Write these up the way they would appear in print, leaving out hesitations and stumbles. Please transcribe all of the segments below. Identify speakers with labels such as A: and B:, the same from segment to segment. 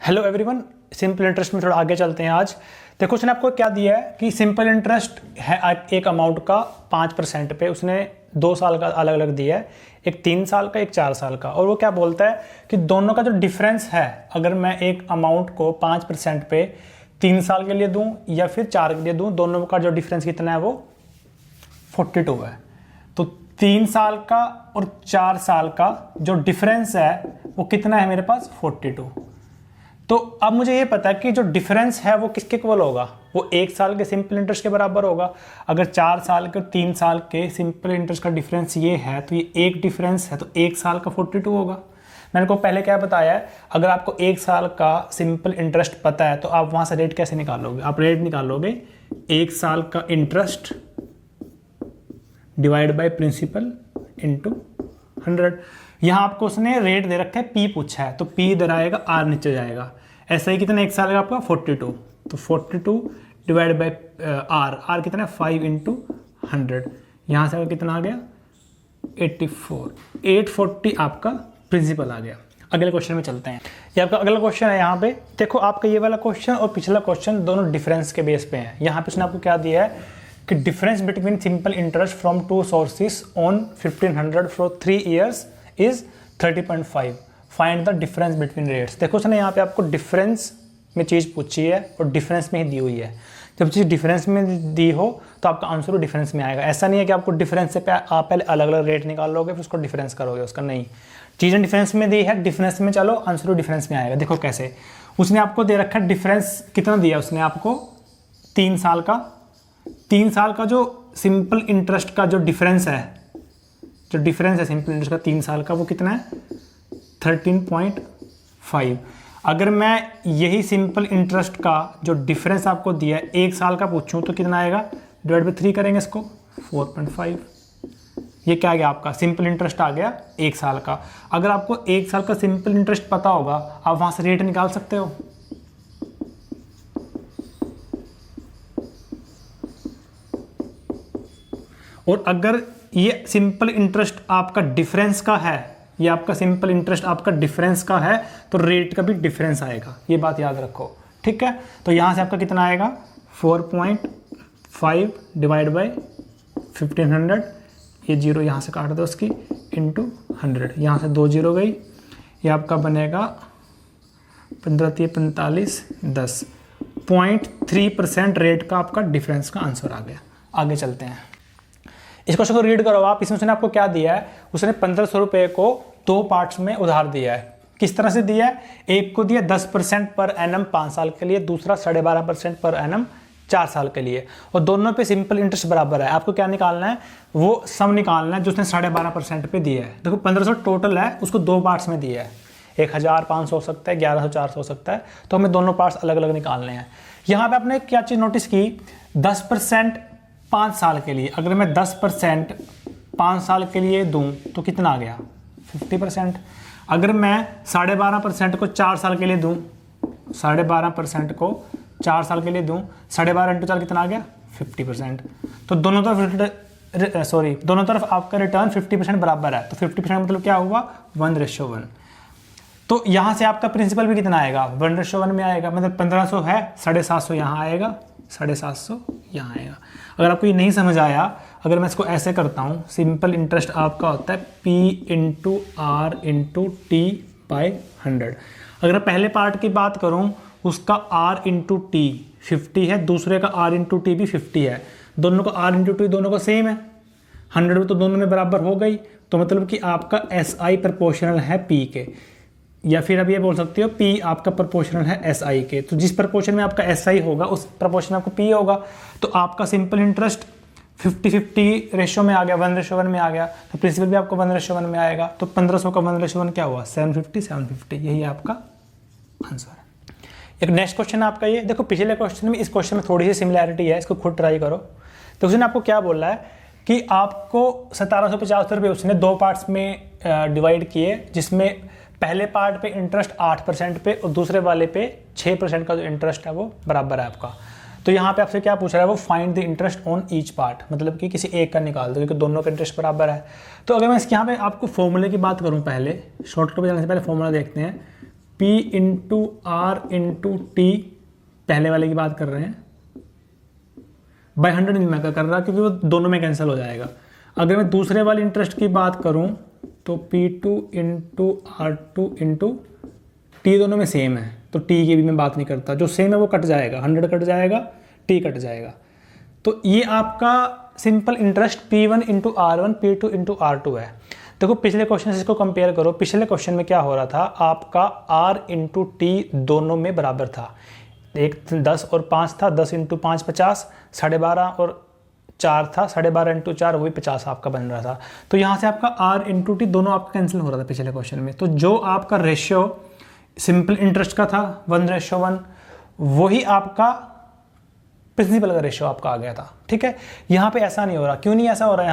A: Hello everyone, simple interest में थोड़ा आगे चलते हैं। आज देखो उसने आपको क्या दिया है कि सिंपल इंटरेस्ट है एक अमाउंट का 5% पे, उसने 2 साल का अलग अलग दिया है, एक 3 साल का एक 4 साल का। और वो क्या बोलता है कि दोनों का जो डिफरेंस है, अगर मैं एक अमाउंट को 5% पे 3 साल के लिए दूं या फिर 4 के लिए दूं, दोनों का जो डिफरेंस कितना है वो 42 है। तो 3 साल का और 4 साल का जो डिफरेंस है वो कितना है मेरे पास 42। तो अब मुझे ये पता है कि जो डिफरेंस है वो किसके इक्वल होगा, वो 1 साल के सिंपल इंटरेस्ट के बराबर होगा। अगर 4 साल के और 3 साल के सिंपल इंटरेस्ट का डिफरेंस ये है तो ये एक डिफरेंस है, तो 1 साल का 42 होगा। मैंने को पहले क्या बताया है, अगर आपको 1 साल का सिंपल इंटरेस्ट पता है तो आप वहां से रेट कैसे निकालोगे, आप रेट निकालोगे 1 साल का interest divide by principal into 100। यहाँ आपको उसने रेट दे रखा है, पी पूछा है, तो पी इधर आएगा, आर नीचे जाएगा। ऐसा ही कितना 1 साल का आपका 42, तो 42 डिवाइड बाय आर कितना है 5 इंटू 100। यहाँ से कितना आ गया 84, 840 आपका प्रिंसिपल आ गया। अगले क्वेश्चन में चलते हैं। ये आपका अगला क्वेश्चन है। यहाँ पे देखो आपका ये वाला क्वेश्चन और पिछला क्वेश्चन दोनों डिफरेंस के बेस पे हैं। यहाँ पे उसने आपको क्या दिया है कि difference between simple interest from 2 sources on 1500 for 3 years is 30.5। Find the difference between rates. देखो उसने यहाँ पे आपको डिफरेंस में चीज़ पूछी है और डिफरेंस में ही दी हुई है। जब चीज़ डिफरेंस में दी हो तो आपका आंसर डिफरेंस में आएगा। ऐसा नहीं है कि आपको डिफरेंस से आप पहले अलग अलग रेट निकाल लोगे फिर उसको डिफरेंस करोगे, उसका नहीं। चीज़ें डिफरेंस में दी है, डिफरेंस में चलो, आंसर डिफरेंस में आएगा। देखो कैसे उसने आपको दे रखा है, डिफरेंस कितना दिया उसने आपको 3 साल का। 3 साल का जो सिंपल इंटरेस्ट का जो डिफरेंस है, जो डिफरेंस है सिंपल इंटरेस्ट का 3 साल का, वो कितना है 13.5। अगर मैं यही सिंपल इंटरेस्ट का जो डिफरेंस आपको दिया है 1 साल का पूछूं तो कितना आएगा, डिवाइड बाय 3 करेंगे इसको 4.5। ये क्या आ गया आपका सिंपल इंटरेस्ट आ गया 1 साल का। अगर आपको 1 साल का सिंपल इंटरेस्ट पता होगा आप वहां से रेट निकाल सकते हो। और अगर ये सिंपल इंटरेस्ट आपका डिफरेंस का है, ये आपका सिंपल इंटरेस्ट आपका डिफरेंस का है, तो रेट का भी डिफरेंस आएगा। ये बात याद रखो, ठीक है। तो यहाँ से आपका कितना आएगा 4.5 डिवाइड बाय 1500, ये जीरो यहाँ से काट दो उसकी, इंटू 100। यहाँ से 2 जीरो गई, ये आपका बनेगा 15×3 = 10। 0.3% रेट का आपका डिफरेंस का आंसर आ गया। आगे चलते हैं। इस क्वेश्चन को रीड करो आप। इसमें उसने आपको क्या दिया है, उसने 1500 रुपये को 2 पार्ट्स में उधार दिया है। किस तरह से दिया है, एक को दिया 10% पर एनम 5 साल के लिए, दूसरा 12.5% पर एनम 4 साल के लिए, और दोनों पे सिंपल इंटरेस्ट बराबर है। आपको क्या निकालना है, वो सम निकालना है जो उसने 12.5% पे दिया है। देखो 1500 टोटल है, उसको 2 पार्ट्स में दिया है, 1500 हो सकता है, 1100 400 हो सकता है, तो हमें दोनों पार्ट्स अलग अलग निकालने हैं। यहाँ पे आपने क्या चीज़ नोटिस की, 10% 5 साल के लिए, अगर मैं 10% 5 साल के लिए दूं तो कितना आ गया 50%। अगर मैं 12.5% को 4 साल के लिए दूं, 12.5% को 4 साल के लिए दूं, 12.5 इंटू 4 कितना आ गया 50%। तो दोनों तरफ आपका रिटर्न 50% बराबर है। तो 50% मतलब क्या हुआ 1:1। तो यहाँ से आपका प्रिंसिपल भी कितना आएगा 1:1 में आएगा। मतलब 1500 है, 750 यहाँ आएगा, 750 यहाँ आएगा। अगर आपको ये नहीं समझ आया, अगर मैं इसको ऐसे करता हूँ, सिंपल इंटरेस्ट आपका होता है P into R into T by 100। अगर मैं पहले पार्ट की बात करूँ, उसका R इंटू टी 50 है, दूसरे का R इंटू टी भी 50 है, दोनों का R इंटू टी दोनों का सेम है, 100 तो दोनों में बराबर हो गई। तो मतलब कि आपका SI प्रोपोर्शनल है P के, या फिर अब ये बोल सकते हो P आपका प्रोपोर्शनल है SI के। तो जिस प्रोपोर्शन में आपका SI होगा उस प्रोपोर्शन में आपको P होगा। तो आपका सिंपल इंटरेस्ट 50-50 रेशो में आ गया, 1:1 में आ गया, तो प्रिंसिपल भी आपको 1:1 में आएगा। तो 1500 का 1:1 क्या हुआ 750, यही आपका आंसर है। एक नेक्स्ट क्वेश्चन है आपका ये। देखो पिछले क्वेश्चन में इस क्वेश्चन में थोड़ी सी सिमिलैरिटी है, इसको खुद ट्राई करो। तो उसने आपको क्या बोला है कि आपको 1750 रुपये उसने 2 पार्ट्स में डिवाइड किए, जिसमें पहले पार्ट पे इंटरेस्ट 8% पे और दूसरे वाले पे 6% का जो इंटरेस्ट है वो बराबर है आपका। तो यहाँ पे आपसे क्या पूछ रहा है वो, find the interest on each part, मतलब कि किसी एक का निकाल दो क्योंकि दोनों का इंटरेस्ट बराबर है। तो अगर मैं इसके यहाँ पे आपको फॉर्मूले की बात करूँ, पहले शॉर्टकट पे जाने से पहले फॉर्मूला देखते हैं। P into R into T, पहले वाले की बात कर रहे हैं, बाय 100 नहीं मैं कर रहा क्योंकि वो दोनों में कैंसिल हो जाएगा। अगर मैं दूसरे वाले इंटरेस्ट की बात करूं तो P2 into R two into T, दोनों में सेम है तो टी की भी मैं बात नहीं करता, जो सेम है वो कट जाएगा, 100 कट जाएगा, टी कट जाएगा। तो ये आपका simple interest P1 into R1 P2 into R2 है। देखो पिछले क्वेश्चन से इसको कंपेयर करो, पिछले क्वेश्चन में क्या हो रहा था, आपका R इंटू टी दोनों में बराबर था, एक 10 और 5 था, 10 इंटू 5 50, 12.5 और 4 था, 12.5 इंटू 4 वही 50 आपका बन रहा था। तो यहाँ से आपका R इंटू टी दोनों आपका कैंसिल हो रहा था पिछले क्वेश्चन में। तो जो आपका रेशियो सिंपल इंटरेस्ट का था 1:1, वही आपका प्रिंसिपल का रेशियो आपका आ गया था। ठीक है, यहाँ पे ऐसा नहीं हो रहा। क्यों नहीं ऐसा हो रहा है?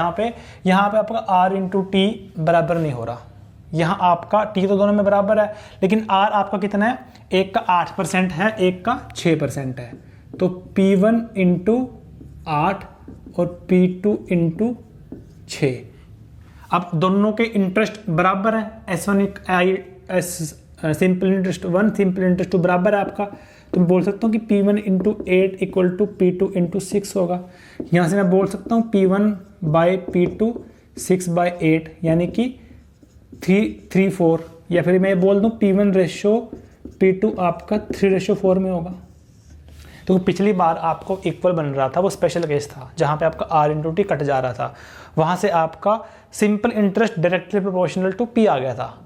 A: यहाँ पे आपका R इंटू टी बराबर नहीं हो रहा। यहाँ आपका टी तो दोनों में बराबर है, लेकिन R आपका कितना है, एक का 8% है, एक का 6% है। तो P1 इंटू 8 और P2 इंटू 6। अब दोनों के इंटरेस्ट बराबर है, S1 simple interest 1 simple interest 2 बराबर है आपका। तो मैं बोल सकता हूँ कि P1 into 8 equal to P2 into 6 होगा। यहाँ से मैं बोल सकता हूँ P1 बाई P2 6/8 यानी कि 3:4, या फिर मैं बोल दूँ P1 रेशो P2 आपका 3:4 में होगा। तो पिछली बार आपको इक्वल बन रहा था, वो स्पेशल केस था जहाँ पे आपका R इंटू टी कट जा रहा था, वहाँ से आपका simple interest directly proportional to P आ गया था।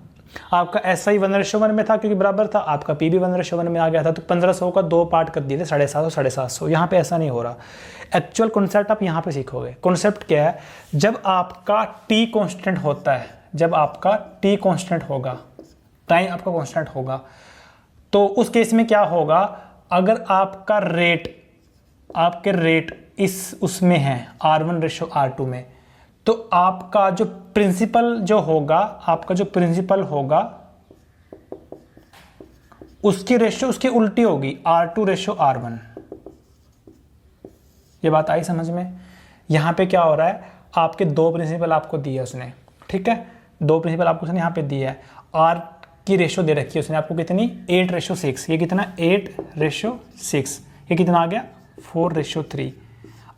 A: आपका SI 1:1 में था क्योंकि बराबर था, आपका P भी 1:1 में आ गया था। तो 1500 का 2 पार्ट कर दिए थे, 750 750। यहाँ पे ऐसा नहीं हो रहा। एक्चुअल कॉन्सेप्ट आप यहाँ पे सीखोगे। कॉन्सेप्ट क्या है, जब आपका T कांस्टेंट होता है, जब आपका T कांस्टेंट होगा, टाइम आपका कांस्टेंट होगा, तो उस केस में क्या होगा, अगर आपका रेट, आपके रेट इस उसमें है R1:R2 में, तो आपका जो प्रिंसिपल जो होगा, आपका जो प्रिंसिपल होगा उसकी रेशियो उसकी उल्टी होगी, R2:R1। ये बात आई समझ में? यहां पे क्या हो रहा है, आपके 2 प्रिंसिपल आपको दिए उसने, ठीक है, 2 प्रिंसिपल आपको उसने यहां पे दिया है। R की रेशियो दे रखी है उसने आपको कितनी, 8:6। ये कितना, 8:6। ये कितना आ गया, 4:3।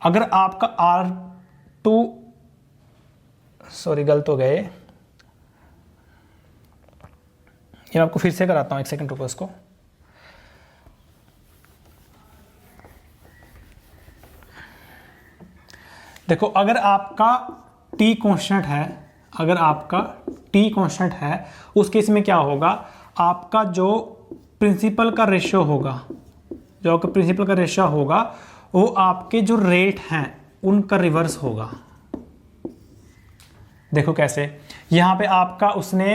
A: अगर आपका R2, सॉरी गलत हो गए, ये मैं आपको फिर से कराता हूं, 1 सेकंड रुको इसको। देखो अगर आपका T कांस्टेंट है, अगर आपका T कांस्टेंट है, उस केस में क्या होगा, आपका जो प्रिंसिपल का रेशियो होगा, जो आपका प्रिंसिपल का रेशियो होगा, वो आपके जो रेट हैं उनका रिवर्स होगा। देखो कैसे, यहाँ पे आपका उसने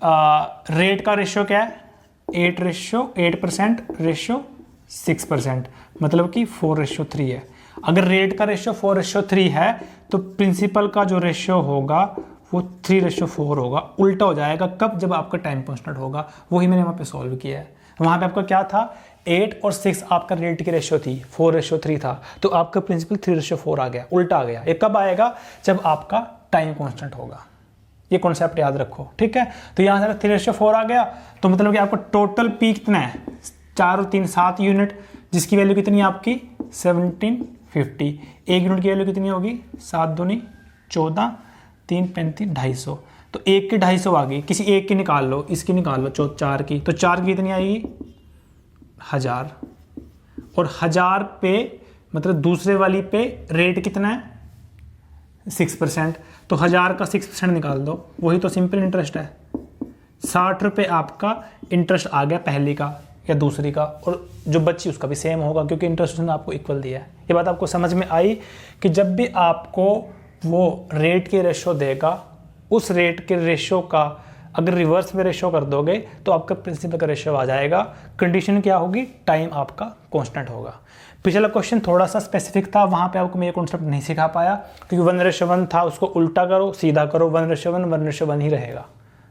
A: रेट का रेशियो क्या है, 8% रेशियो 6%, मतलब कि 4:3 है। अगर रेट का रेशियो 4:3 है तो प्रिंसिपल का जो रेशियो होगा वो 3:4 होगा। उल्टा हो जाएगा कब, जब आपका टाइम कांस्टेंट होगा। वही मैंने वहाँ पे सॉल्व किया है। वहाँ पे आपका क्या था, 8 और 6 आपका रेट की रेशियो थी, 4:3 था, तो आपका प्रिंसिपल 3:4 आ गया, उल्टा आ गया। ये कब आएगा, जब आपका टाइम कांस्टेंट होगा। ये कॉन्सेप्ट याद रखो, ठीक है। तो यहाँ से 3:4 आ गया, तो मतलब कि आपका टोटल पी कितना है, 4 और 3 7 यूनिट, जिसकी वैल्यू कितनी है आपकी 1750। 1 यूनिट की वैल्यू कितनी होगी, 7 दूनी 14, 3 35 250। तो 1 की 250 आ गई, किसी एक की निकाल लो, इसकी निकाल लो 4 की, तो 4 की कितनी आएगी 1000। और 1000 पे मतलब दूसरे वाली पे रेट कितना है 6%, तो 1000 का 6% निकाल दो, वही तो सिंपल इंटरेस्ट है। 60 रुपये आपका इंटरेस्ट आ गया पहली का या दूसरी का, और जो बच्ची उसका भी सेम होगा क्योंकि इंटरेस्ट उसने आपको इक्वल दिया है। ये बात आपको समझ में आई कि जब भी आपको वो रेट के रेशो देगा, उस रेट के रेशो का अगर रिवर्स में रेशो कर दोगे तो आपका प्रिंसिपल का रेशो आ जाएगा। कंडीशन क्या होगी, टाइम आपका कांस्टेंट होगा। पिछला क्वेश्चन थोड़ा सा स्पेसिफिक था, वहाँ पे आपको मैं ये कॉन्सेप्ट नहीं सिखा पाया क्योंकि 1:1 था, उसको उल्टा करो सीधा करो, 1:1 ही रहेगा,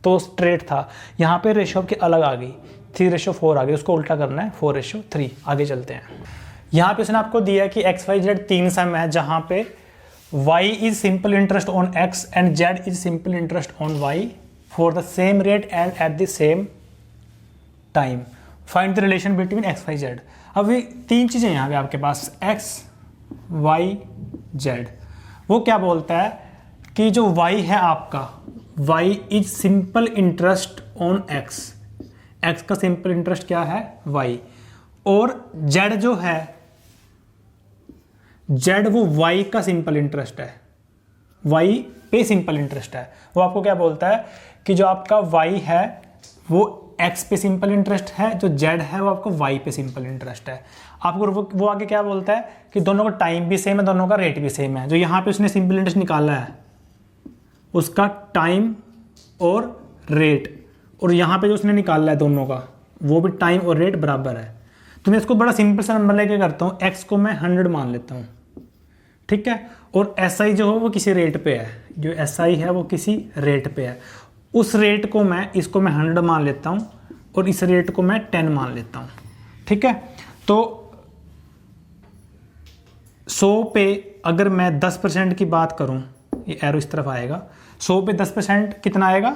A: तो स्ट्रेट था। यहाँ पे रेशो की अलग आ गई, 3:4 आ गई, उसको उल्टा करना है 4:3। आगे चलते हैं। यहाँ पे उसने आपको दिया है कि XYZ 3 सम है जहाँ पे Y is simple interest on X and Z is simple interest on Y for the same rate and at the same time. Find the relation between X Y Z. अब ये तीन चीज़ें यहाँ पे आपके पास एक्स वाई जेड। वो क्या बोलता है कि जो y है आपका, y is simple interest on x, x का सिंपल इंटरेस्ट क्या है y, और z जो है z वो y का सिंपल इंटरेस्ट है, y पे सिंपल इंटरेस्ट है। वो आपको क्या बोलता है कि जो आपका y है वो x पे सिंपल इंटरेस्ट है, जो z है वो आपको y पे सिंपल इंटरेस्ट है। आपको वो आगे क्या बोलता है कि दोनों का टाइम भी सेम है, दोनों का रेट भी सेम है। जो यहाँ पे उसने सिंपल इंटरेस्ट निकाला है उसका टाइम और रेट, और यहाँ पे जो उसने निकाला है दोनों का वो भी टाइम और रेट बराबर है। तो मैं इसको बड़ा सिंपल सा नंबर लेके करता हूँ, x को मैं 100 मान लेता हूँ, ठीक है, और SI जो है वो किसी रेट पे है, जो SI है वो किसी रेट पे है। उस रेट को इसको मैं 100 मान लेता हूँ और इस रेट को मैं 10 मान लेता हूँ, ठीक है। तो 100 पे अगर मैं 10% की बात करूँ, ये एरो इस तरफ आएगा, 100 पे 10% कितना आएगा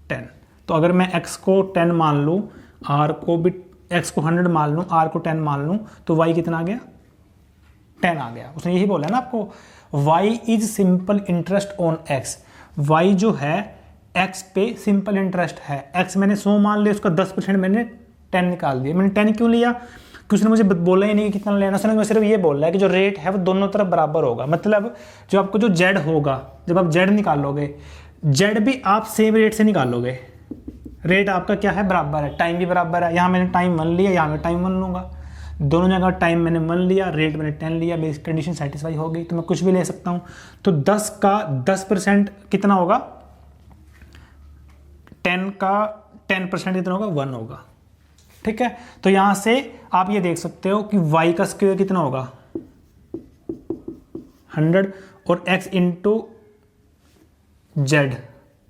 A: 10। तो अगर मैं x को 10 मान लूँ, r को भी x को 100 मान लूँ, r को 10 मान लूँ, तो y कितना आ गया 10 आ गया। उसने यही बोला है ना आपको, y is simple interest on x, y जो है x पे सिंपल इंटरेस्ट है। x मैंने 100 मान लिया, उसका 10% मैंने 10 निकाल दिया। मैंने 10 क्यों लिया, क्योंकि उसने मुझे बोला ही नहीं कि कितना लेना, उसने सिर्फ ये बोला है कि जो रेट है वो दोनों तरफ बराबर होगा। मतलब जो आपको जो z होगा, जब आप z निकालोगे, z भी आप सेम रेट से निकालोगे, रेट आपका क्या है बराबर है, टाइम भी बराबर है। यहाँ मैंने टाइम 1 लिया, यहाँ मैं टाइम 1 लूँगा, दोनों जगह टाइम मैंने 1 लिया, रेट मैंने 10 लिया, मेरी कंडीशन सेटिस्फाई हो गई, तो मैं कुछ भी ले सकता हूँ। तो 10 का 10% कितना होगा, 10 का 10% कितना होगा 1 होगा, ठीक है। तो यहाँ से आप ये देख सकते हो कि y का स्क्वायर कितना होगा 100 और x इंटू जेड,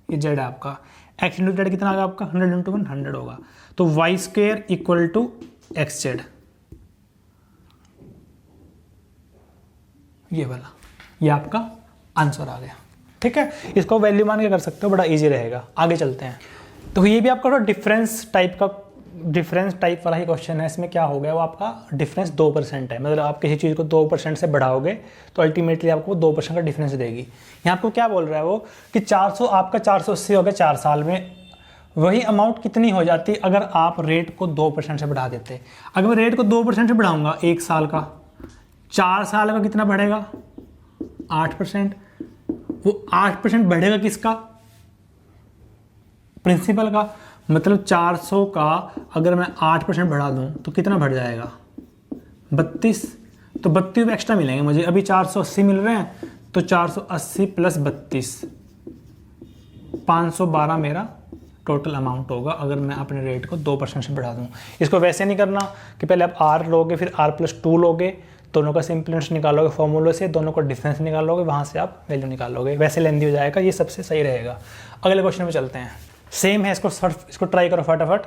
A: ये जेड है आपका, x इंटू जेड कितना होगा आपका 100 इंटू 100 होगा। तो y square equal to X Z, ये वाला, ये आपका आंसर आ गया, ठीक है। इसको वैल्यू मान के कर सकते हो, बड़ा इजी रहेगा। आगे चलते हैं। तो ये भी आपका डिफरेंस टाइप वाला ही क्वेश्चन है। इसमें क्या हो गया, वो आपका डिफरेंस 2% है। मतलब आप किसी चीज़ को 2% से बढ़ाओगे तो अल्टीमेटली आपको 2% का डिफरेंस देगी। यहाँ आपको क्या बोल रहा है वो कि 400 आपका 480 हो गया 4 साल में, वही अमाउंट कितनी हो जाती अगर आप रेट को 2% से बढ़ा देते। अगर मैं रेट को 2% से बढ़ाऊंगा 1 साल का, 4 साल का कितना बढ़ेगा 8%। वो 8% बढ़ेगा किसका, प्रिंसिपल का। मतलब 400 का अगर मैं 8% बढ़ा दूं तो कितना बढ़ जाएगा 32। तो 32 एक्स्ट्रा मिलेंगे मुझे, अभी 480 मिल रहे हैं, तो 480 प्लस 32 512 मेरा टोटल अमाउंट होगा अगर मैं अपने रेट को 2% से बढ़ा दूं। इसको वैसे नहीं करना कि पहले आप R लोगे फिर R+2 लोगे, दोनों का सिंपल इंटरेस्ट निकालोगे फॉर्मूले से, दोनों का डिफरेंस निकालोगे, वहाँ से आप वैल्यू निकालोगे, वैसे लेंदी हो जाएगा, ये सबसे सही रहेगा। अगले क्वेश्चन में चलते हैं। सेम है, इसको ट्राई करो फटाफट,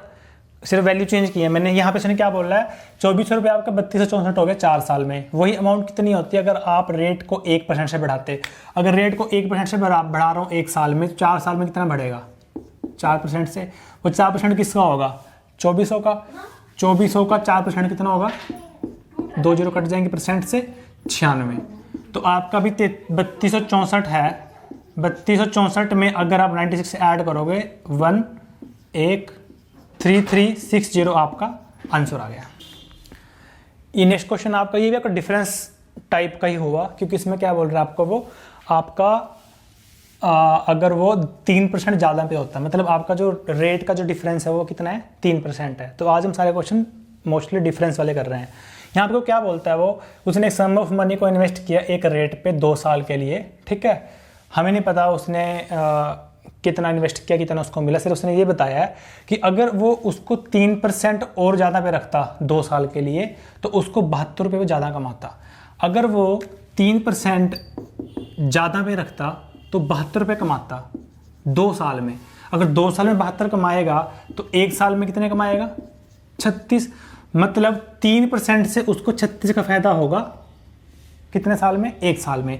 A: सिर्फ वैल्यू चेंज की है मैंने। यहाँ पे उसने क्या बोल रहा है 2400 रुपये आपका 3264 हो गया 4 साल में। वही अमाउंट कितनी होती है अगर आप रेट को 1% से बढ़ाते। अगर रेट को 1% से बढ़ा रहा हूँ 1 साल में, 4 साल में कितना बढ़ेगा 4% से। वो 4% किसका होगा 2400 का, 2400 का 4% कितना होगा 2 जीरो कट जाएंगे परसेंट से 96। तो आपका भी 3264 है, 3264 में अगर आप 96 से ऐड करोगे 1,3360 आपका आंसर आ गया। ये नेक्स्ट क्वेश्चन आपका ये भी आपका डिफरेंस टाइप का ही हुआ, क्योंकि इसमें क्या बोल रहा है आपको, वो आपका अगर वो 3% ज़्यादा पे होता है, मतलब आपका जो रेट का जो डिफरेंस है वो कितना है 3% है। तो आज हम सारे क्वेश्चन मोस्टली डिफरेंस वाले कर रहे हैं। यहाँ आपको क्या बोलता है वो, उसने एक सम ऑफ मनी को इन्वेस्ट किया एक रेट पे 2 साल के लिए, ठीक है। हमें नहीं पता उसने कितना इन्वेस्ट किया, कितना उसको मिला, सिर्फ उसने ये बताया है कि अगर वो उसको 3% और ज़्यादा पे रखता 2 साल के लिए तो उसको 72 रुपये ज़्यादा कमाता। अगर वो 3% ज़्यादा पे रखता तो 72 रुपये कमाता 2 साल में। अगर 2 साल में 72 कमाएगा तो 1 साल में कितने कमाएगा 36। मतलब 3% से उसको 36 का फ़ायदा होगा कितने साल में 1 साल में।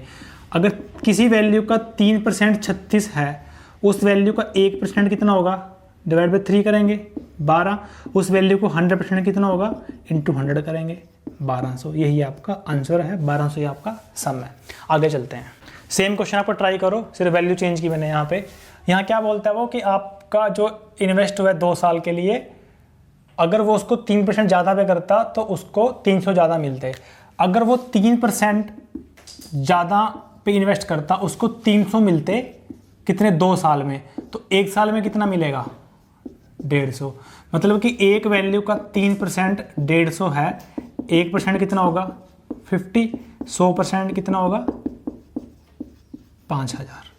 A: अगर किसी वैल्यू का 3% 36 है, उस वैल्यू का 1% कितना होगा डिवाइड बाई 3 करेंगे 12, उस वैल्यू को 100% कितना होगा इंटू 100 करेंगे 1200। यही आपका आंसर है, 1200 ये आपका सम है। आगे चलते हैं, सेम क्वेश्चन आपको ट्राई करो, सिर्फ वैल्यू चेंज की मैंने यहाँ पे। यहाँ क्या बोलता है वो कि आपका जो इन्वेस्ट हुआ है 2 साल के लिए, अगर वो उसको 3% ज़्यादा पे करता तो उसको 300 ज़्यादा मिलते। अगर वो 3% ज़्यादा पे इन्वेस्ट करता उसको 300 मिलते कितने 2 साल में, तो 1 साल में कितना मिलेगा 150। मतलब कि एक वैल्यू का 3% 150 है, 1% कितना होगा 50, 100% कितना होगा 5000।